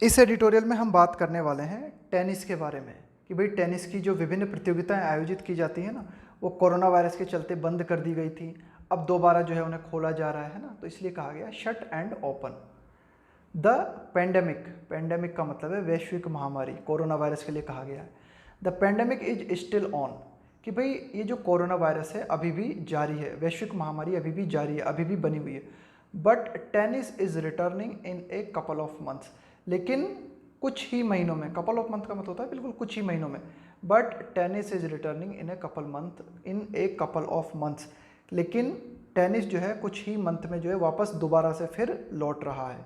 इस एडिटोरियल में हम बात करने वाले हैं टेनिस के बारे में कि भाई टेनिस की जो विभिन्न प्रतियोगिताएं आयोजित की जाती हैं ना, वो कोरोना वायरस के चलते बंद कर दी गई थी। अब दोबारा जो है उन्हें खोला जा रहा है ना, तो इसलिए कहा गया shut and open. The pandemic, pandemic का मतलब है वैश्विक महामारी, कोरोना वायरस के लिए कहा गया है। The pandemic is still on, कि भाई ये जो कोरोना वायरस है अभी भी जारी है, वैश्विक महामारी अभी भी जारी है, अभी भी बनी हुई है। But tennis is returning in a couple of months, लेकिन कुछ ही महीनों में, कपल ऑफ मंथ का मतलब होता है बिल्कुल कुछ ही महीनों में। But tennis is returning in a couple of months, लेकिन टेनिस जो है कुछ ही मंथ में जो है वापस दोबारा से फिर लौट रहा है।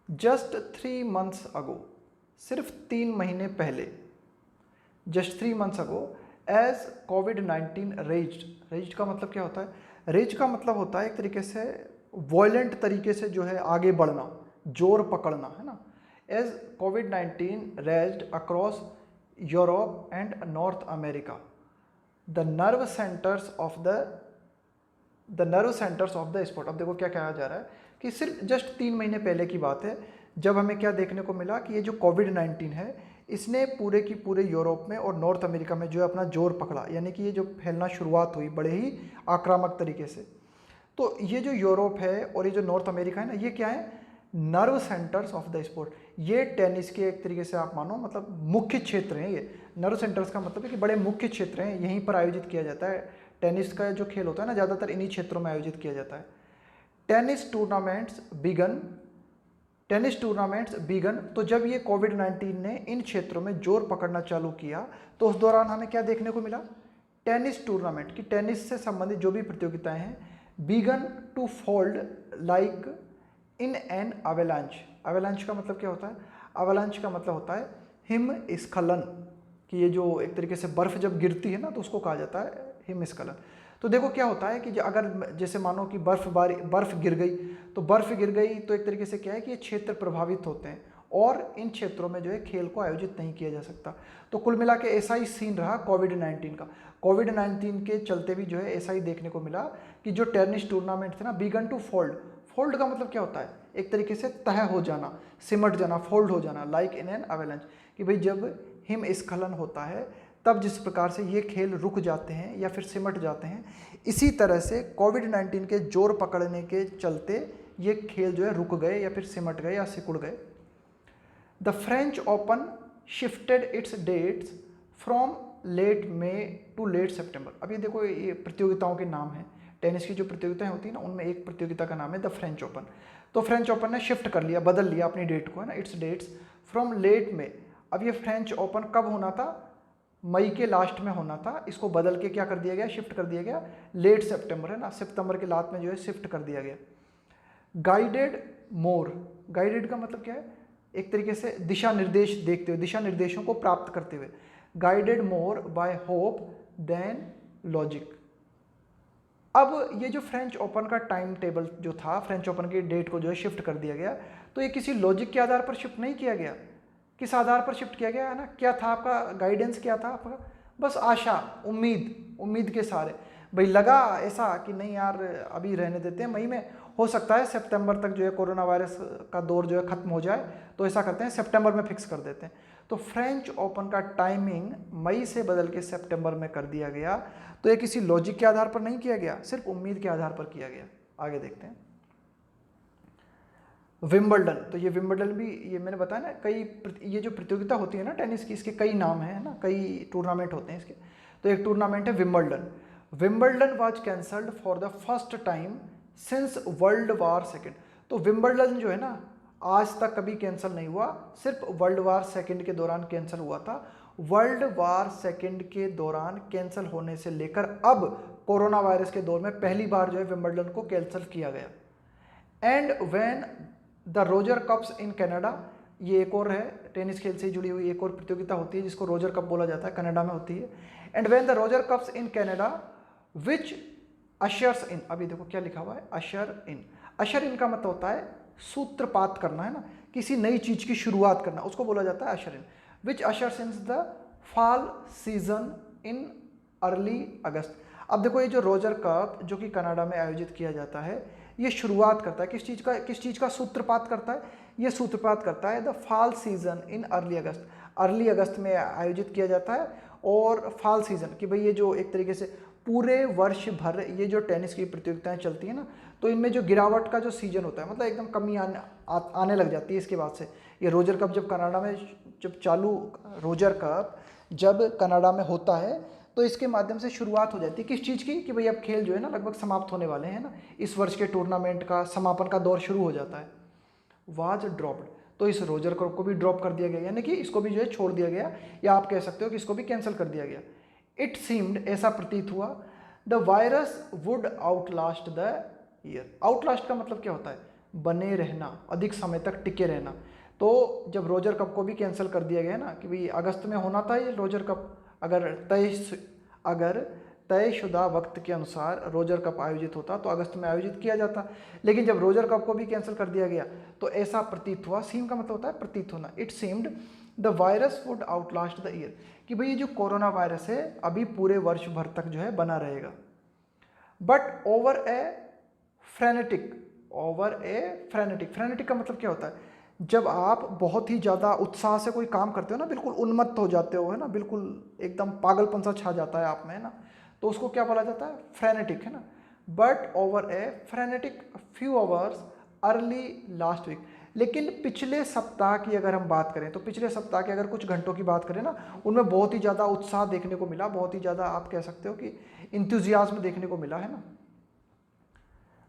जस्ट 3 months अगो, सिर्फ 3 महीने पहले, जस्ट 3 months अगो, एज कोविड-19 रेज्ड का मतलब क्या होता है? रेज का मतलब होता है एक तरीके से वॉयलेंट तरीके से जो है आगे बढ़ना, जोर पकड़ना, है ना। एज कोविड-19 raged across Europe and North America, the nerve centres of the sport. अब देखो क्या कहा जा रहा है कि सिर्फ जस्ट 3 महीने पहले की बात है जब हमें क्या देखने को मिला कि ये जो कोविड-19 है इसने पूरे की पूरे यूरोप में और नॉर्थ अमेरिका में जो है अपना जोर पकड़ा, यानी कि ये जो फैलना शुरुआत हुई बड़े ही आक्रामक तरीके से। तो ये जो यूरोप है और ये जो नॉर्थ अमेरिका है ना, ये क्या है? Nerve centres of the sport. ये टेनिस के एक तरीके से आप मानो मतलब मुख्य क्षेत्र हैं। ये नर्व सेंटर्स का मतलब है कि बड़े मुख्य क्षेत्र हैं, यहीं पर आयोजित किया जाता है। टेनिस का जो खेल होता है ना, ज़्यादातर इन्हीं क्षेत्रों में आयोजित किया जाता है। टेनिस टूर्नामेंट्स बिगन, तो जब ये कोविड-19 ने इन क्षेत्रों में जोर पकड़ना चालू किया तो उस दौरान हमें क्या देखने को मिला? टेनिस टूर्नामेंट की टेनिस से संबंधित जो भी प्रतियोगिताएं हैं, begin to fold like in an avalanche. Avalanche का मतलब क्या होता है? अवेलांच का मतलब होता है हिमस्खलन, कि ये जो एक तरीके से बर्फ जब गिरती है ना तो उसको कहा जाता है हिमस्खलन। तो देखो क्या होता है कि अगर जैसे मानो कि बर्फ गिर गई, तो बर्फ गिर गई तो एक तरीके से क्या है कि ये क्षेत्र प्रभावित होते हैं और इन क्षेत्रों में जो है खेल को आयोजित नहीं किया जा सकता। तो कुल मिला के ऐसा ही सीन रहा कोविड-19 का। कोविड-19 के चलते भी जो है ऐसा ही देखने को मिला कि जो टेनिस टूर्नामेंट थे ना, बिगन टू फोल्ड, फोल्ड का मतलब क्या होता है? एक तरीके से तह हो जाना, सिमट जाना, फोल्ड हो जाना, लाइक इन एन अवेलांच, कि भाई जब हिमस्खलन होता है तब जिस प्रकार से ये खेल रुक जाते हैं या फिर सिमट जाते हैं, इसी तरह से कोविड-19 के जोर पकड़ने के चलते ये खेल जो है रुक गए या फिर सिमट गए या सिकुड़ गए। The French Open shifted its dates from late May to late September. अब ये देखो, ये प्रतियोगिताओं के नाम हैं, टेनिस की जो प्रतियोगिताएं होती हैं ना, उनमें एक प्रतियोगिता का नाम है द फ्रेंच ओपन। तो फ्रेंच ओपन ने शिफ्ट कर लिया, बदल लिया अपनी डेट को, है ना, इट्स डेट्स फ्रॉम लेट मई। अब ये फ्रेंच ओपन कब होना था? मई के लास्ट में होना था, इसको बदल के क्या कर दिया गया? शिफ्ट कर दिया गया लेट सितंबर, है ना, सितंबर के लास्ट में जो है शिफ्ट कर दिया गया। गाइडेड मोर, गाइडेड का मतलब क्या है? एक तरीके से दिशा निर्देश देखते हुए, दिशा निर्देशों को प्राप्त करते हुए, guided more by hope than logic. अब ये जो फ्रेंच ओपन का टाइम टेबल जो था, फ्रेंच ओपन की डेट को जो है शिफ्ट कर दिया गया, तो ये किसी लॉजिक के आधार पर शिफ्ट नहीं किया गया। किस आधार पर शिफ्ट किया गया है ना? क्या था आपका गाइडेंस, क्या था आपका? बस आशा, उम्मीद के सहारे। भाई लगा ऐसा कि नहीं यार अभी रहने देते हैं, मई में हो सकता है सितंबर तक जो है कोरोना वायरस का दौर जो है खत्म हो जाए, तो ऐसा करते हैं सितंबर में फिक्स कर देते हैं। तो फ्रेंच ओपन का टाइमिंग मई से बदल के सितंबर में कर दिया गया। तो ये किसी लॉजिक के आधार पर नहीं किया गया, सिर्फ उम्मीद के आधार पर किया गया। आगे देखते हैं विंबलडन। तो ये विंबलडन भी, ये मैंने बताया ना, ये जो प्रतियोगिता होती है ना टेनिस की, इसके कई नाम हैं ना, कई टूर्नामेंट होते हैं इसके। तो एक टूर्नामेंट है Wimbledon. Wimbledon was cancelled for the first time since world war second. तो विंबलडन जो है ना, आज तक कभी कैंसिल नहीं हुआ, सिर्फ वर्ल्ड वार सेकेंड के दौरान कैंसिल हुआ था। वर्ल्ड वार सेकेंड के दौरान कैंसिल होने से लेकर अब कोरोना वायरस के दौर में पहली बार जो है विंबलडन को कैंसिल किया गया। And when the Roger Cups in Canada, ये एक और है टेनिस खेल से जुड़ी हुई एक और प्रतियोगिता होती है जिसको रोजर कप बोला जाता है, कनाडा में होती है। And when the Roger Cups in Canada which ushers in, अभी देखो क्या लिखा हुआ है, अशर इन। अशर इन का मतलब होता है सूत्रपात करना, है ना, किसी नई चीज की शुरुआत करना, उसको बोला जाता है usher in. Which ushers in the fall season in early August. अब देखो ये जो रोजर कप जो कि कनाडा में आयोजित किया जाता है, ये शुरुआत करता है किस चीज़ का सूत्रपात करता है? ये सूत्रपात करता है the fall season in early August, early August में आयोजित किया जाता है। और फॉल सीजन कि भाई ये जो एक तरीके से पूरे वर्ष भर ये जो टेनिस की प्रतियोगिताएं चलती हैं ना, तो इनमें जो गिरावट का जो सीजन होता है, मतलब एकदम कमी आने लग जाती है इसके बाद से। ये रोजर कप जब कनाडा में जब चालू, रोजर कप जब कनाडा में होता है तो इसके माध्यम से शुरुआत हो जाती है किस चीज़ की, कि भाई अब खेल जो है ना लगभग समाप्त होने वाले हैं ना, इस वर्ष के टूर्नामेंट का समापन का दौर शुरू हो जाता है। वाज ड्रॉप्ड, तो इस रोजर कप को भी ड्रॉप कर दिया गया, यानी कि इसको भी जो है छोड़ दिया गया, या आप कह सकते हो कि इसको भी कैंसिल कर दिया गया। इट सीम्ड, ऐसा प्रतीत हुआ, the virus would Outlast the year. Outlast का मतलब क्या होता है, बने रहना, अधिक समय तक टिके रहना। तो जब रोजर कप को भी कैंसिल कर दिया गया ना, कि भाई अगस्त में होना था ये रोजर कप, अगर तयशुदा वक्त के अनुसार रोजर कप आयोजित होता तो अगस्त में आयोजित किया जाता, लेकिन जब रोजर कप को भी कैंसिल कर दिया गया तो ऐसा प्रतीत हुआ, सीम का मतलब होता है प्रतीत होना, it seemed the virus would Outlast the year, कि भाई ये जो कोरोना वायरस है अभी पूरे वर्ष भर तक जो है बना रहेगा। बट ओवर ए फ्रेनेटिक, फ्रेनेटिक का मतलब क्या होता है, जब आप बहुत ही ज़्यादा उत्साह से कोई काम करते हो ना, बिल्कुल उन्मत्त हो जाते हो, है ना, बिल्कुल एकदम पागलपन सा छा जाता है आप में, है ना, तो उसको क्या बोला जाता है, फ्रेनेटिक, है ना। But over a frenetic few hours early last week, लेकिन पिछले सप्ताह की अगर हम बात करें तो पिछले सप्ताह के अगर कुछ घंटों की बात करें ना, उनमें बहुत ही ज़्यादा उत्साह देखने को मिला, बहुत ही ज़्यादा आप कह सकते हो कि इंथुजियाज्म देखने को मिला, है ना।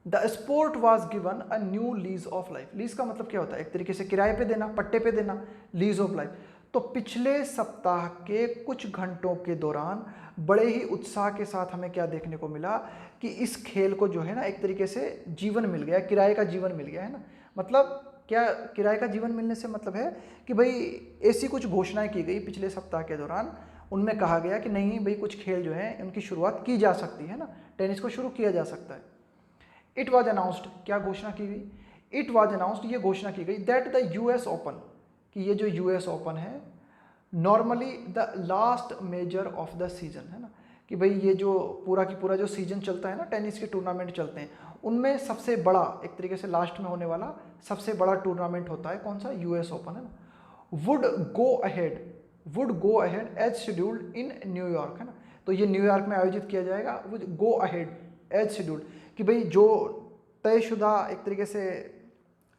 The sport was given a new lease of life, lease का मतलब क्या होता है, एक तरीके से किराए पे देना, पट्टे पे देना, लीज ऑफ लाइफ। तो पिछले सप्ताह के कुछ घंटों के दौरान बड़े ही उत्साह के साथ हमें क्या देखने को मिला कि इस खेल को जो है ना एक तरीके से जीवन मिल गया, किराए का जीवन मिल गया, है ना। मतलब क्या किराए का जीवन मिलने से मतलब है कि भाई ऐसी कुछ घोषणाएं की गई पिछले सप्ताह के दौरान, उनमें कहा गया कि नहीं भाई कुछ खेल जो है उनकी शुरुआत की जा सकती है ना, टेनिस को शुरू किया जा सकता है। इट वॉज अनाउंस्ड, क्या घोषणा की गई, इट वॉज अनाउंस्ड, ये घोषणा की गई दैट द यूएस ओपन, कि ये जो यूएस ओपन है normally the last measure of the season, है ना, कि भाई ये जो पूरा की पूरा जो सीजन चलता है ना, टेनिस के टूर्नामेंट चलते हैं, उनमें सबसे बड़ा एक तरीके से लास्ट में होने वाला सबसे बड़ा टूर्नामेंट होता है कौन सा, यूएस ओपन, है ना। Would go ahead as scheduled in New York, है ना, तो ये न्यूयॉर्क में आयोजित किया जाएगा, would go ahead as scheduled, कि भाई जो तयशुदा एक तरीके से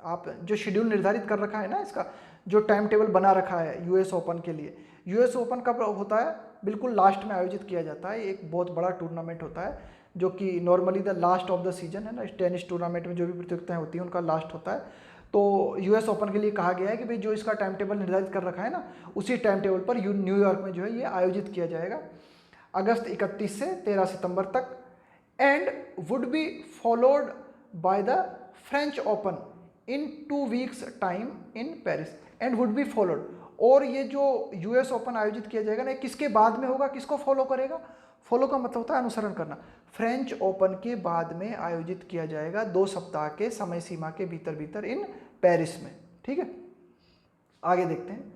आप जो शेड्यूल निर्धारित कर रखा है ना, इसका जो टाइम टेबल बना रखा है यूएस ओपन के लिए, यूएस ओपन कब होता है, बिल्कुल लास्ट में आयोजित किया जाता है, एक बहुत बड़ा टूर्नामेंट होता है जो कि normally the last of the season, है ना, टेनिस टूर्नामेंट में जो भी प्रतियोगिताएं होती हैं उनका लास्ट होता है। तो यूएस ओपन के लिए कहा गया है कि भाई जो इसका टाइम टेबल निर्धारित कर रखा है ना, उसी टाइम टेबल पर न्यूयॉर्क में जो है ये आयोजित किया जाएगा अगस्त 31 से 13 सितंबर तक, and would be followed by the French open in 2 weeks time in Paris, and would be followed, और ये जो यूएस ओपन आयोजित किया जाएगा ना, किसके बाद में होगा, किसको फॉलो करेगा, फॉलो का मतलब होता है अनुसरण करना, फ्रेंच ओपन के बाद में आयोजित किया जाएगा 2 सप्ताह के समय सीमा के भीतर भीतर इन पेरिस में, ठीक है। आगे देखते हैं,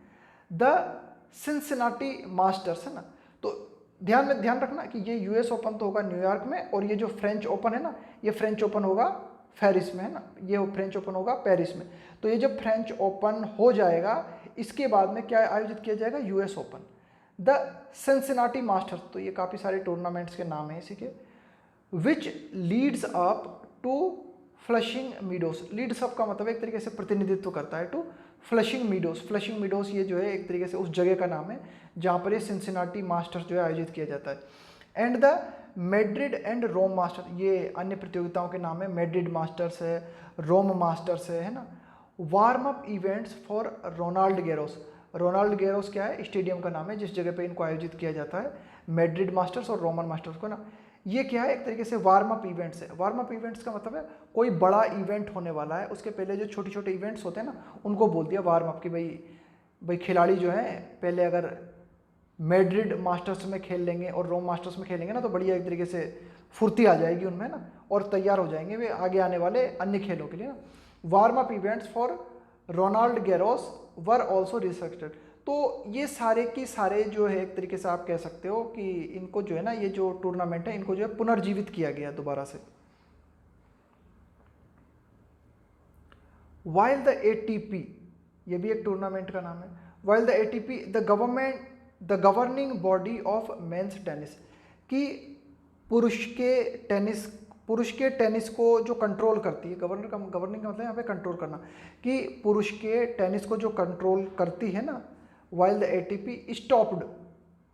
द सिंसिनाटी मास्टर्स, है ना, तो ध्यान रखना कि ये यूएस ओपन तो होगा न्यूयॉर्क में, और ये जो फ्रेंच ओपन है ना, ये फ्रेंच ओपन होगा पेरिस में, है ना, ये फ्रेंच ओपन होगा पेरिस में। तो ये जब फ्रेंच ओपन हो जाएगा इसके बाद में क्या आयोजित किया जाएगा, US open. The Cincinnati masters, तो ये काफ़ी सारे टूर्नामेंट्स के नाम हैं इसी के, which leads up to Flushing Meadows, leads up का मतलब एक तरीके से प्रतिनिधित्व करता है to Flushing Meadows, Flushing Meadows ये जो है एक तरीके से उस जगह का नाम है जहाँ पर ये सिंसिनाटी मास्टर्स जो है आयोजित किया जाता है। And the Madrid and Rome Masters, ये अन्य प्रतियोगिताओं के नाम है, मैड्रिड मास्टर्स है, रोम मास्टर्स है ना। Warm up events for Roland Garros, Roland Garros क्या है, स्टेडियम का नाम है जिस जगह पे इनको आयोजित किया जाता है, मैड्रिड मास्टर्स और रोमन मास्टर्स को ना। ये क्या है, एक तरीके से वार्म अप इवेंट्स है। वार्म अप इवेंट्स का मतलब है कोई बड़ा इवेंट होने वाला है, उसके पहले जो छोटे छोटे इवेंट्स होते हैं ना, उनको बोल दिया वार्म अप, कि भाई खिलाड़ी जो है पहले अगर मैड्रिड मास्टर्स में खेल लेंगे और रोम मास्टर्स में खेलेंगे ना, तो बढ़िया एक तरीके से फुर्ती आ जाएगी उनमें ना, और तैयार हो जाएंगे वे आगे आने वाले अन्य खेलों के लिए ना। Warm up events for Roland Garros were also restricted, तो ये सारे की सारे जो है एक तरीके से आप कह सकते हो कि इनको जो है ना, ये जो टूर्नामेंट है इनको जो है पुनर्जीवित किया गया दोबारा से। वाइल द एटीपी, ये भी एक टूर्नामेंट का नाम है, while the ATP the governing body of men's tennis, कि पुरुष के टेनिस को जो कंट्रोल करती है, गवर्निंग का मतलब यहाँ पे कंट्रोल करना, कि पुरुष के टेनिस को जो कंट्रोल करती है ना, while the ATP stopped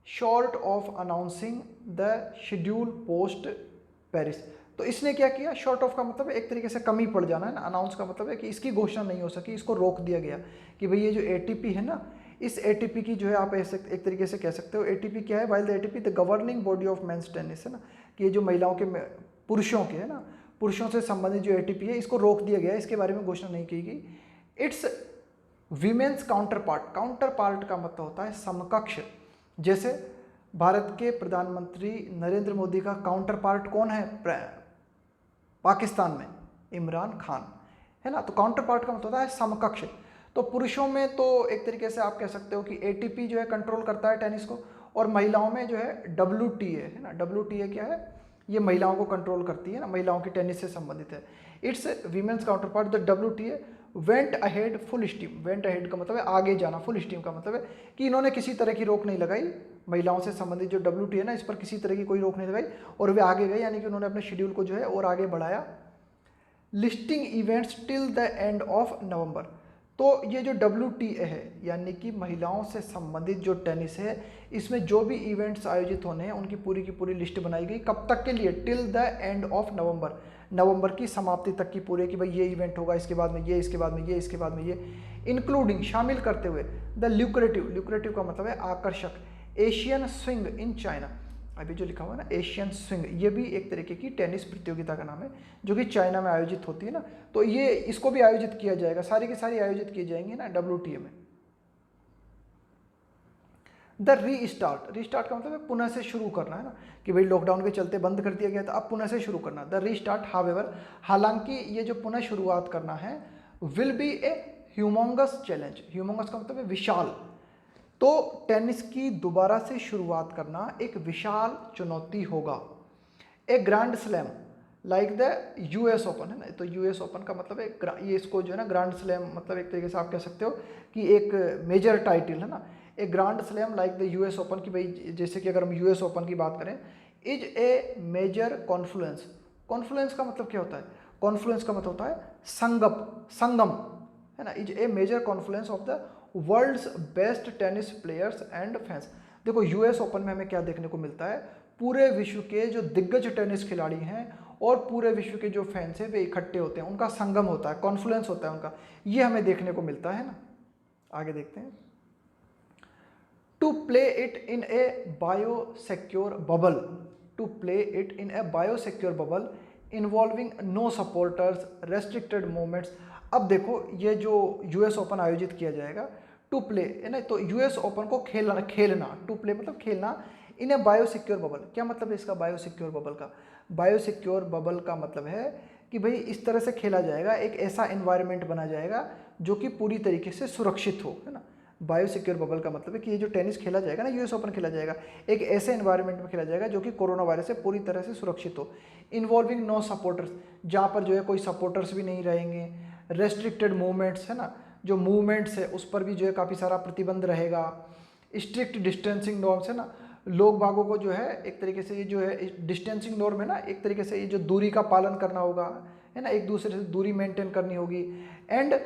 short of announcing the schedule post Paris. तो इसने क्या किया, शॉर्ट ऑफ का मतलब है एक तरीके से कमी पड़ जाना है ना, अनाउंस का मतलब है कि इसकी घोषणा नहीं हो सकी, इसको रोक दिया गया कि भाई ये जो एटीपी है ना, इस एटीपी की जो है आप ऐसे एक तरीके से कह सकते हो, एटीपी क्या है, while the ATP the governing body of men's tennis है ना, कि ये जो महिलाओं के पुरुषों के है ना, पुरुषों से संबंधित जो एटीपी है इसको रोक दिया गया, इसके बारे में घोषणा नहीं की गई। इट्स वीमेंस काउंटर पार्ट का मतलब होता है समकक्ष। जैसे भारत के प्रधानमंत्री नरेंद्र मोदी का काउंटर पार्ट कौन है पाकिस्तान में, इमरान खान है ना, तो काउंटर पार्ट का मतलब होता है समकक्ष। तो पुरुषों में तो एक तरीके से आप कह सकते हो कि एटीपी जो है कंट्रोल करता है टेनिस को, और महिलाओं में जो है डब्ल्यूटीए है ना, डब्ल्यूटीए क्या है, ये महिलाओं को कंट्रोल करती है ना, महिलाओं की टेनिस से संबंधित है। It's women's counter part the WTA went ahead full steam, went ahead का मतलब है आगे जाना, फुल स्टीम का मतलब है कि इन्होंने किसी तरह की रोक नहीं लगाई, महिलाओं से संबंधित जो डब्ल्यूटीए है ना, इस पर किसी तरह की कोई रोक नहीं लगाई और वे आगे गए, यानी कि उन्होंने अपने शेड्यूल को जो है और आगे बढ़ाया। Listing events till the end of November, तो ये जो WTA है यानी कि महिलाओं से संबंधित जो टेनिस है, इसमें जो भी इवेंट्स आयोजित होने हैं उनकी पूरी की पूरी लिस्ट बनाई गई, कब तक के लिए, till the end of November की समाप्ति तक की पूरे, कि भाई ये इवेंट होगा, इसके बाद में ये, इसके बाद में ये, इसके बाद में ये, इंक्लूडिंग शामिल करते हुए द ल्यूक्रेटिव का मतलब है आकर्षक, एशियन स्विंग इन चाइना, अभी जो लिखा हुआ है ना एशियन स्विंग, ये भी एक तरीके की टेनिस प्रतियोगिता का नाम है जो कि चाइना में आयोजित होती है ना, तो ये इसको भी आयोजित किया जाएगा, सारी की सारी आयोजित की जाएंगी ना WTA में। द रीस्टार्ट का मतलब है पुनः से शुरू करना है ना, कि भाई लॉकडाउन के चलते बंद कर दिया गया था, अब पुनः से शुरू करना। द रीस्टार्ट हावेवर, हालांकि ये जो पुनः शुरुआत करना है, will be A humongous challenge, humongous का मतलब है विशाल, तो टेनिस की दोबारा से शुरुआत करना एक विशाल चुनौती होगा। A Grand Slam like the US Open है ना, तो US ओपन का मतलब है ये, इसको जो है ना ग्रैंड स्लैम मतलब एक तरीके से आप कह सकते हो कि एक मेजर टाइटल है ना, एक grand Slam like the US open की, भाई जैसे कि अगर हम US ओपन की बात करें, इज ए मेजर कॉन्फ्लुएंस का मतलब क्या होता है, कॉन्फ्लुएंस का मतलब होता है संगम है ना, is a major confluence of the world's best tennis players and fans. देखो US ओपन में हमें क्या देखने को मिलता है, पूरे विश्व के जो दिग्गज टेनिस खिलाड़ी हैं और पूरे विश्व के जो फैंस हैं वे इकट्ठे होते हैं, उनका संगम होता है, कॉन्फ्लुएंस होता है उनका, ये हमें देखने को मिलता है ना। आगे देखते हैं। To play it in a biosecure bubble involving no supporters, restricted movements. अब देखो ये जो US ओपन आयोजित किया जाएगा, टू प्ले है ना, तो US ओपन को खेलना, टू प्ले मतलब खेलना, इन ए बायोसिक्योर बबल, क्या मतलब है इसका बायोसिक्योर बबल का, बायोसिक्योर बबल का मतलब है कि भाई इस तरह से खेला जाएगा, एक ऐसा एनवायरनमेंट बना जाएगा जो कि पूरी तरीके से सुरक्षित हो, है ना। बायोसिक्योर बबल का मतलब है कि ये जो टेनिस खेला जाएगा ना, US ओपन खेला जाएगा एक ऐसे एनवायरनमेंट में खेला जाएगा जो कि कोरोना वायरस से पूरी तरह से सुरक्षित हो। इन्वॉल्विंग नो सपोर्टर्स, जहाँ पर जो है कोई सपोर्टर्स भी नहीं रहेंगे। रेस्ट्रिक्टेड मूवमेंट्स है ना, जो मूवमेंट्स है उस पर भी जो है काफ़ी सारा प्रतिबंध रहेगा। स्ट्रिक्ट डिस्टेंसिंग नॉर्म्स है ना, लोग बागों को जो है एक तरीके से ये जो है डिस्टेंसिंग नॉर्म है ना, एक तरीके से ये जो दूरी का पालन करना होगा है ना, एक दूसरे से दूरी मेंटेन करनी होगी। And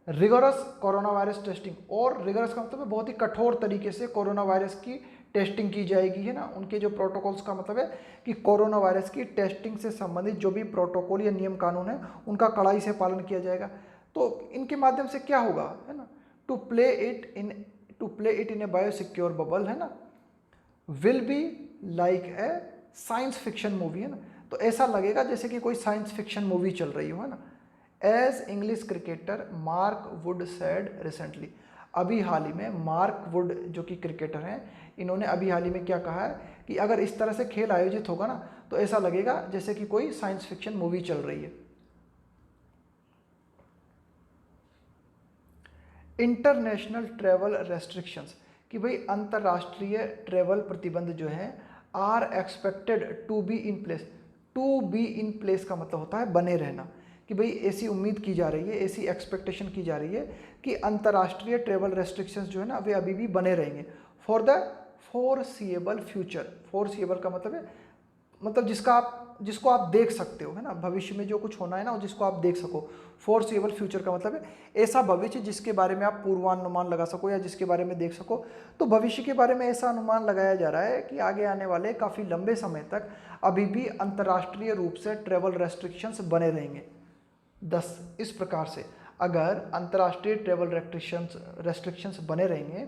rigorous corona virus testing, और रिगोरस का मतलब है बहुत ही कठोर तरीके से कोरोना वायरस की टेस्टिंग की जाएगी, है ना। उनके जो प्रोटोकॉल्स का मतलब है कि कोरोना वायरस की टेस्टिंग से संबंधित जो भी प्रोटोकॉल या नियम कानून है उनका कड़ाई से पालन किया जाएगा। तो इनके माध्यम से क्या होगा, है ना, to play it in a biosecure bubble, है ना, will be like a science fiction movie, है ना, तो ऐसा लगेगा जैसे कि कोई साइंस फिक्शन मूवी चल रही हो, है ना। As English cricketer Mark Wood said recently, अभी हाल ही में मार्क वुड जो कि क्रिकेटर हैं, इन्होंने अभी हाल ही में क्या कहा है कि अगर इस तरह से खेल आयोजित होगा ना तो ऐसा लगेगा जैसे कि कोई साइंस फिक्शन मूवी चल रही है। इंटरनेशनल ट्रैवल रेस्ट्रिक्शंस, कि भाई अंतर्राष्ट्रीय ट्रैवल प्रतिबंध जो है are expected to be in place, to be in place का मतलब होता है बने रहना, कि कि भाई ऐसी उम्मीद की जा रही है, ऐसी एक्सपेक्टेशन की जा रही है कि अंतर्राष्ट्रीय ट्रेवल रेस्ट्रिक्शंस जो है ना वे अभी भी बने रहेंगे for the foreseeable future. Foreseeable का मतलब है मतलब जिसको आप देख सकते हो, है ना, भविष्य में जो कुछ होना है ना जिसको आप देख सको। फोरसीएबल फ्यूचर का मतलब है ऐसा भविष्य जिसके बारे में आप पूर्वानुमान लगा सको या जिसके बारे में देख सको। तो भविष्य के बारे में ऐसा अनुमान लगाया जा रहा है कि आगे आने वाले काफ़ी लंबे समय तक अभी भी अंतर्राष्ट्रीय रूप से ट्रेवल रेस्ट्रिक्शंस बने रहेंगे। 10 इस प्रकार से अगर अंतर्राष्ट्रीय ट्रेवल रेस्ट्रिक्शंस बने रहेंगे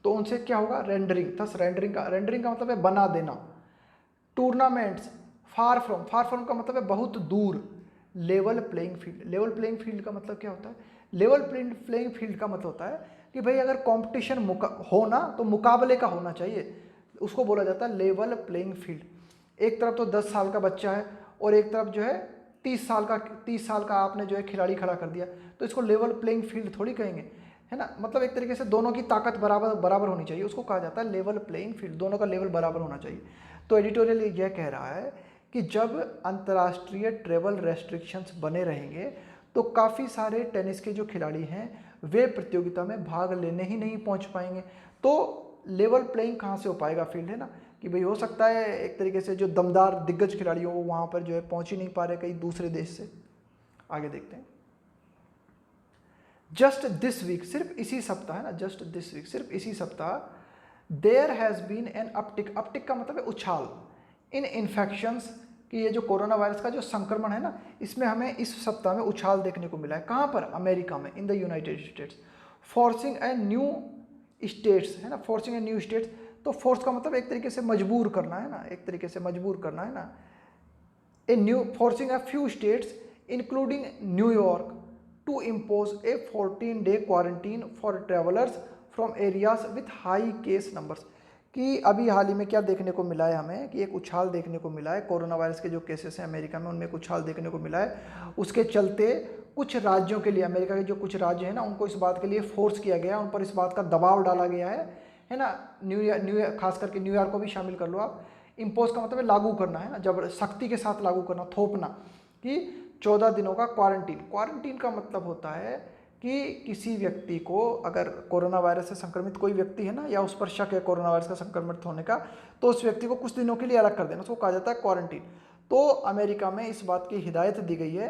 तो उनसे क्या होगा, रेंडरिंग। थस रेंडरिंग का मतलब है बना देना। टूर्नामेंट्स फार फ्रॉम का मतलब है बहुत दूर। लेवल प्लेइंग फील्ड का मतलब क्या होता है, लेवल प्लेइंग फील्ड का मतलब होता है कि भाई अगर कंपटीशन हो ना तो मुकाबले का होना चाहिए, उसको बोला जाता है लेवल प्लेइंग फील्ड। एक तरफ तो 10 साल का बच्चा है और एक तरफ जो है 30 साल का आपने जो है खिलाड़ी खड़ा कर दिया, तो इसको लेवल प्लेइंग फील्ड थोड़ी कहेंगे, है ना। मतलब एक तरीके से दोनों की ताकत बराबर होनी चाहिए, उसको कहा जाता है लेवल प्लेइंग फील्ड, दोनों का लेवल बराबर होना चाहिए। तो एडिटोरियल यह कह रहा है कि जब अंतर्राष्ट्रीय ट्रेवल रेस्ट्रिक्शंस बने रहेंगे तो काफ़ी सारे टेनिस के जो खिलाड़ी हैं वे प्रतियोगिता में भाग लेने ही नहीं पहुंच पाएंगे। तो लेवल प्लेइंग कहाँ से हो पाएगा फील्ड, है ना, कि भाई हो सकता है एक तरीके से जो दमदार दिग्गज खिलाड़ी हो वो वहाँ पर जो है पहुँच ही नहीं पा रहे कहीं दूसरे देश से। आगे देखते हैं। जस्ट दिस वीक, सिर्फ इसी सप्ताह, है ना, जस्ट दिस वीक सिर्फ इसी सप्ताह there has been an uptick का मतलब है उछाल इन इन्फेक्शंस, कि ये जो कोरोना वायरस का जो संक्रमण है ना इसमें हमें इस सप्ताह में उछाल देखने को मिला है। कहाँ पर, अमेरिका में, in the United states. Forcing a new states, है ना, फोर्सिंग ए न्यू स्टेट्स। तो फोर्स का मतलब एक तरीके से मजबूर करना, है ना, एक तरीके से मजबूर करना, है ना। A new forcing a few states including New York to impose a 14-day quarantine for travelers from areas with high case numbers। कि अभी हाल ही में क्या देखने को मिला है हमें कि एक उछाल देखने को मिला है कोरोना वायरस के जो केसेस हैं अमेरिका में, उनमें एक उछाल देखने को मिला है। उसके चलते कुछ राज्यों के लिए, अमेरिका के जो कुछ राज्य हैं ना उनको इस बात के लिए फोर्स किया गया, उन पर इस बात का दबाव डाला गया है ना। न्यूयॉर्क खास करके न्यूयॉर्क को भी शामिल कर लो आप। इम्पोज का मतलब है लागू करना, है ना, जब सख्ती के साथ लागू करना, थोपना, कि 14 दिनों का क्वारंटीन का मतलब होता है कि किसी व्यक्ति को अगर कोरोना वायरस से संक्रमित कोई व्यक्ति है ना या उस पर शक है कोरोना वायरस का संक्रमित होने का, तो उस व्यक्ति को कुछ दिनों के लिए अलग कर देना, उसको कहा जाता है क्वारंटीन। तो अमेरिका में इस बात की हिदायत दी गई है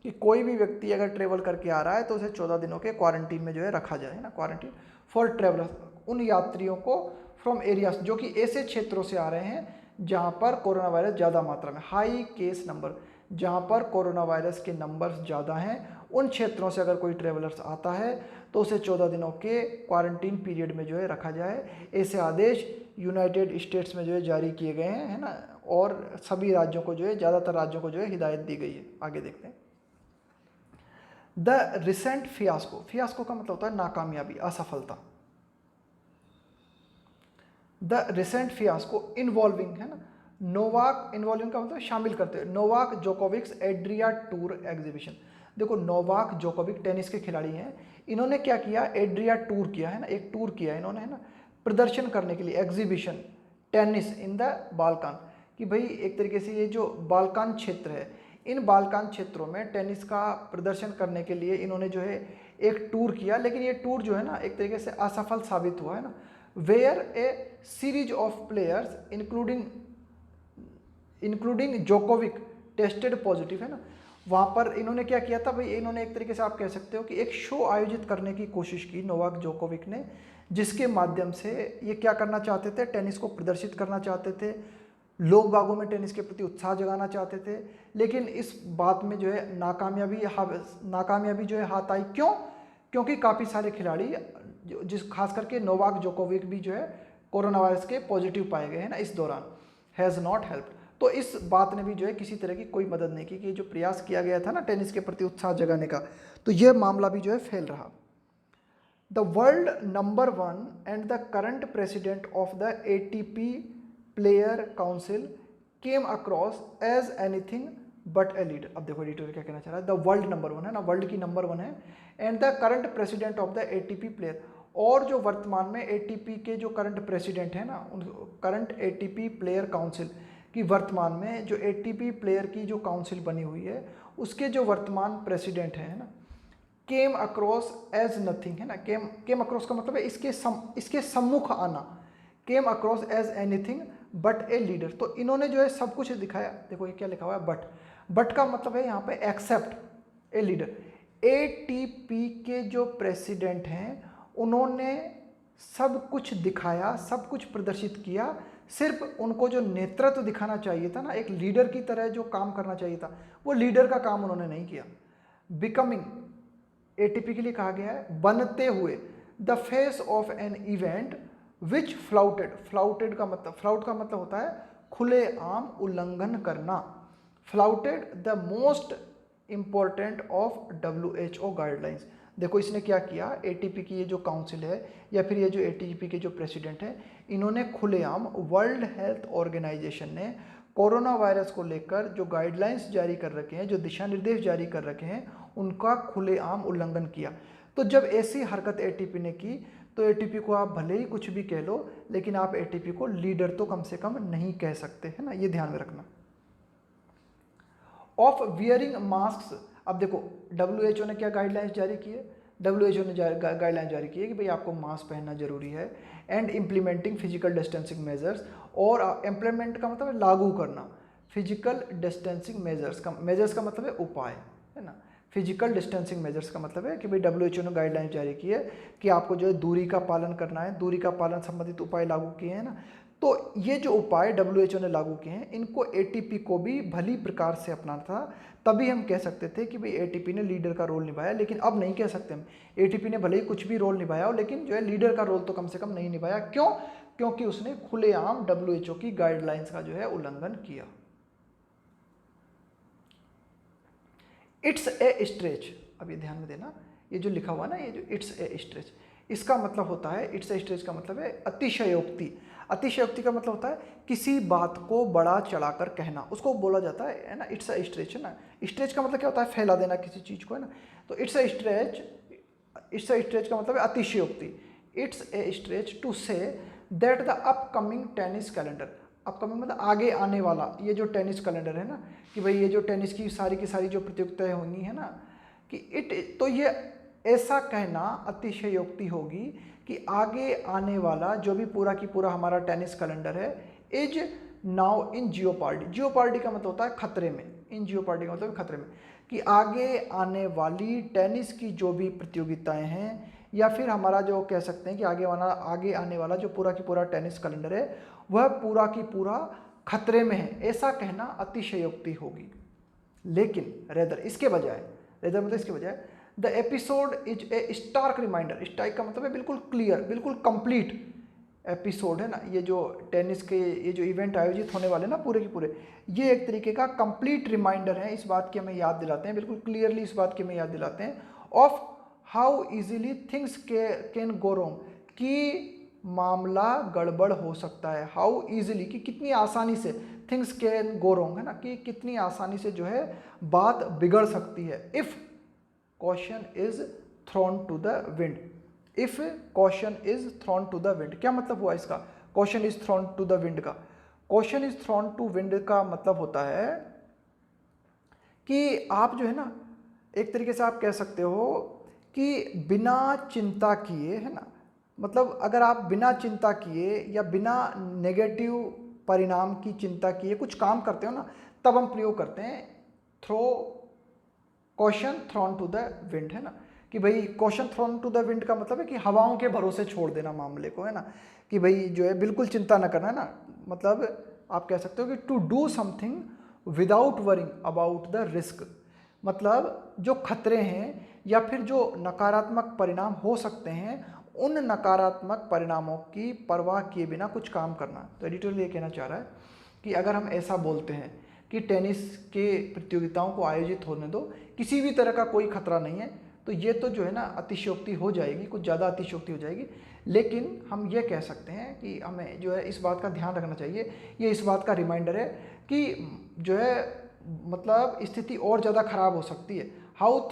कि कोई भी व्यक्ति अगर ट्रेवल करके आ रहा है तो उसे 14 दिनों के क्वारंटीन में जो है रखा जाए, ना, क्वारंटीन फॉर ट्रेवलर्स, उन यात्रियों को फ्रॉम एरियाज जो कि ऐसे क्षेत्रों से आ रहे हैं जहाँ पर कोरोना वायरस ज़्यादा मात्रा में, हाई केस नंबर, जहाँ पर कोरोना वायरस के नंबर्स ज़्यादा हैं, उन क्षेत्रों से अगर कोई ट्रेवलर्स आता है तो उसे 14 दिनों के क्वारंटीन पीरियड में जो है रखा जाए। ऐसे आदेश यूनाइटेड स्टेट्स में जो है जारी किए गए हैं, है ना, और सभी राज्यों को जो है, ज़्यादातर राज्यों को जो है हिदायत दी गई है। आगे देखते हैं। द रिसेंट फियास्को का मतलब होता है नाकामयाबी, असफलता। द रिसेंट फियास्को इन्वॉल्विंग, है ना, नोवाक, इन्वॉल्विंग का मतलब शामिल करते हुए, नोवाक जोकोविक्स एड्रिया टूर एग्जीबिशन। देखो नोवाक जोकोविक टेनिस के खिलाड़ी हैं, इन्होंने क्या किया, एड्रिया टूर किया, है ना, एक टूर किया इन्होंने, है ना, प्रदर्शन करने के लिए, exhibition tennis in the Balkan, कि भाई एक तरीके से ये जो बाल्कान क्षेत्र है, इन बाल्कान क्षेत्रों में टेनिस का प्रदर्शन करने के लिए इन्होंने जो है एक टूर किया, लेकिन ये टूर जो है ना एक तरीके से असफल साबित हुआ, है ना। Where a series of players including Djokovic tested positive, है ना, वहाँ पर इन्होंने क्या किया था भाई, इन्होंने एक तरीके से आप कह सकते हो कि एक शो आयोजित करने की कोशिश की नोवाक जोकोविक ने, जिसके माध्यम से ये क्या करना चाहते थे, टेनिस को प्रदर्शित करना चाहते थे, लोग बागों में टेनिस के प्रति उत्साह जगाना चाहते थे, लेकिन इस बात में जो है नाकामयाबी जो है हाथ आई। क्यों? क्योंकि काफ़ी सारे खिलाड़ी जिस खास करके नोवाक जोकोविक भी जो है कोरोना वायरस के पॉजिटिव पाए गए हैं ना इस दौरान, हैज़ नॉट हेल्प्ड। तो इस बात ने भी जो है किसी तरह की कोई मदद नहीं की कि जो प्रयास किया गया था ना टेनिस के प्रति उत्साह जगाने का, तो यह मामला भी जो है फेल रहा। The world number 1 and the current president of the ATP player council came across as anything but a leader. अब देखो एडिटर क्या कहना चाह रहा है, द वर्ल्ड नंबर 1 है ना, वर्ल्ड की नंबर 1 है, and the current president of the ATP player, और जो वर्तमान में ATP के जो करंट प्रेसिडेंट है ना, करंट ATP प्लेयर काउंसिल की वर्तमान में जो ATP प्लेयर की जो काउंसिल बनी हुई है उसके जो वर्तमान प्रेसिडेंट हैं, है ना, केम अक्रॉस एज नथिंग, है ना, केम अक्रॉस का मतलब है इसके सम्मुख आना, came across as anything but a leader. तो इन्होंने जो है सब कुछ दिखाया। देखो ये क्या लिखा हुआ है, बट का मतलब है यहाँ पे एक्सेप्ट ए लीडर। एटीपी के जो प्रेसिडेंट हैं उन्होंने सब कुछ दिखाया, सब कुछ प्रदर्शित किया, सिर्फ उनको जो नेतृत्व दिखाना चाहिए था ना, एक लीडर की तरह जो काम करना चाहिए था, वो लीडर का काम उन्होंने नहीं किया। बिकमिंग, एटीपी के लिए कहा गया है बनते हुए, the face of an event which flouted, flout का मतलब होता है खुलेआम उल्लंघन करना, flouted the most important of WHO guidelines. देखो इसने क्या किया, एटीपी की ये जो काउंसिल है या फिर ये जो एटीपी के जो प्रेसिडेंट हैं, इन्होंने खुलेआम वर्ल्ड हेल्थ ऑर्गेनाइजेशन ने कोरोना वायरस को लेकर जो गाइडलाइंस जारी कर रखे हैं, जो दिशा निर्देश जारी कर रखे हैं, उनका खुलेआम उल्लंघन किया। तो जब ऐसी हरकत एटीपी ने की तो एटीपी को आप भले ही कुछ भी कह लो, लेकिन आप एटीपी को लीडर तो कम से कम नहीं कह सकते, है ना, ये ध्यान में रखना। ऑफ वियरिंग मास्क, अब देखो WHO ने क्या गाइडलाइंस जारी की है, WHO ने गाइडलाइंस जारी की है कि भाई आपको मास्क पहनना जरूरी है, and implementing physical distancing measures, और इम्प्लीमेंट का मतलब है लागू करना, फिजिकल डिस्टेंसिंग मेजर्स का मतलब है उपाय, है ना, फिजिकल डिस्टेंसिंग मेजर्स का मतलब है कि भाई WHO ने गाइडलाइंस जारी की है कि आपको जो है दूरी का पालन करना है, दूरी का पालन संबंधित उपाय लागू किए हैं ना। तो ये जो उपाय WHO ने लागू किए हैं, इनको एटीपी को भी भली प्रकार से अपनाना था, तभी हम कह सकते थे कि भाई एटीपी ने लीडर का रोल निभाया। लेकिन अब नहीं कह सकते हम, एटीपी ने भले ही कुछ भी रोल निभाया हो, लेकिन जो है लीडर का रोल तो कम से कम नहीं निभाया। क्यों? क्योंकि उसने खुलेआम WHO की गाइडलाइंस का जो है उल्लंघन किया। इट्स ए स्ट्रेच, अब ये ध्यान में देना, ये जो लिखा हुआ ना, ये जो इट्स ए स्ट्रेच, इसका मतलब होता है, इट्स ए स्ट्रेच का मतलब है अतिशयोक्ति। अतिशयोक्ति का मतलब होता है किसी बात को बड़ा चढ़ाकर कहना, उसको बोला जाता है ना, इट्स ए स्ट्रेच, है ना। स्ट्रेच का मतलब क्या होता है, फैला देना किसी चीज को, है ना। तो इट्स ए स्ट्रेच का मतलब है अतिशयोक्ति। It's a stretch to say that the upcoming tennis calendar, upcoming मतलब आगे आने वाला, ये जो टेनिस कैलेंडर है ना, कि भाई ये जो टेनिस की सारी जो प्रतियोगिताएं होंगी, है ना, कि तो ये ऐसा कहना अतिशयोक्ति होगी कि आगे आने वाला जो भी पूरा की पूरा हमारा टेनिस कैलेंडर है, is now in jeopardy. Jeopardy का मतलब होता है खतरे में, इन जियोपार्डी का मतलब खतरे में, कि आगे आने वाली टेनिस की जो भी प्रतियोगिताएं हैं, या फिर हमारा जो कह सकते हैं कि आगे आने वाला जो पूरा की पूरा टेनिस कैलेंडर है, वह पूरा की पूरा खतरे में है, ऐसा कहना अतिशयोक्ति होगी। लेकिन रेदर इसके बजाय, रेदर मतलब इसके बजाय, the episode is a stark reminder. Stark का मतलब है बिल्कुल क्लियर, बिल्कुल कंप्लीट एपिसोड, है ना, ये जो टेनिस के ये जो इवेंट आयोजित होने वाले ना पूरे के पूरे, ये एक तरीके का कंप्लीट रिमाइंडर है, इस बात की हमें याद दिलाते हैं, बिल्कुल क्लियरली इस बात की हमें याद दिलाते हैं, of how easily things can go wrong, कि मामला गड़बड़ हो सकता है। हाउ इजीली, कि कितनी आसानी से, थिंग्स कैन गो रॉन्ग, है ना, कि कितनी आसानी से जो है बात बिगड़ सकती है। If caution is thrown to the wind, if caution is thrown to the wind, क्या मतलब हुआ इसका, caution is thrown to the wind का? Caution is thrown to wind का मतलब होता है कि आप जो है ना, एक तरीके से आप कह सकते हो कि बिना चिंता किए, है ना, मतलब अगर आप बिना चिंता किए या बिना नेगेटिव परिणाम की चिंता किए कुछ काम करते हो ना, तब हम प्रयोग करते हैं throw caution thrown to the wind, है ना, कि भाई caution thrown to the wind का मतलब है कि हवाओं के भरोसे छोड़ देना मामले को, है ना, कि भाई जो है बिल्कुल चिंता न करना, है ना, मतलब आप कह सकते हो कि to do something without worrying about the risk, मतलब जो खतरे हैं या फिर जो नकारात्मक परिणाम हो सकते हैं, उन नकारात्मक परिणामों की परवाह किए बिना कुछ काम करना। तो एडिटर ये कहना चाह रहा है कि अगर हम ऐसा बोलते हैं कि टेनिस के प्रतियोगिताओं को आयोजित होने दो, किसी भी तरह का कोई खतरा नहीं है, तो ये तो जो है ना अतिशयोक्ति हो जाएगी, कुछ ज़्यादा अतिशयोक्ति हो जाएगी। लेकिन हम ये कह सकते हैं कि हमें जो है इस बात का ध्यान रखना चाहिए, ये इस बात का रिमाइंडर है कि जो है मतलब स्थिति और ज़्यादा खराब हो सकती है। How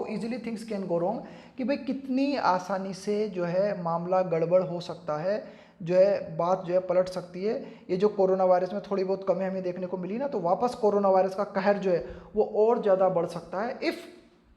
easily things can go wrong, कि भाई कितनी आसानी से जो है मामला गड़बड़ हो सकता है जो है बात जो है पलट सकती है। ये जो कोरोना वायरस में थोड़ी बहुत कमी हमें देखने को मिली ना, तो वापस कोरोना वायरस का कहर जो है वो और ज़्यादा बढ़ सकता है if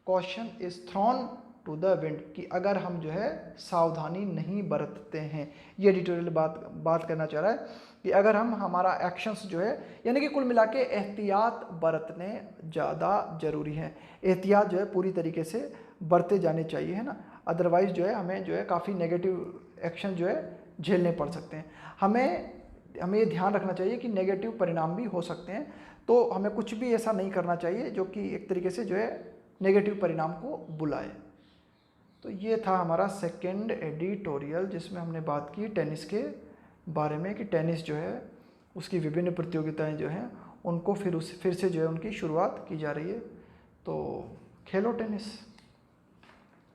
caution is thrown to the wind, कि अगर हम जो है सावधानी नहीं बरतते हैं। ये एडिटोरियल बात करना चाह रहा है कि अगर हम हमारा एक्शंस जो है, यानी कि कुल मिला के एहतियात बरतने ज़्यादा ज़रूरी है। एहतियात जो है पूरी तरीके से बरते जाने चाहिए, है ना, अदरवाइज़ जो है हमें जो है काफ़ी नेगेटिव एक्शन जो है झेलने पड़ सकते हैं। हमें ये ध्यान रखना चाहिए कि नेगेटिव परिणाम भी हो सकते हैं, तो हमें कुछ भी ऐसा नहीं करना चाहिए जो कि एक तरीके से जो है नेगेटिव परिणाम को बुलाए। तो ये था हमारा सेकंड एडिटोरियल, जिसमें हमने बात की टेनिस के बारे में कि टेनिस जो है उसकी विभिन्न प्रतियोगिताएं जो हैं उनको फिर से जो है उनकी शुरुआत की जा रही है। तो खेलो टेनिस।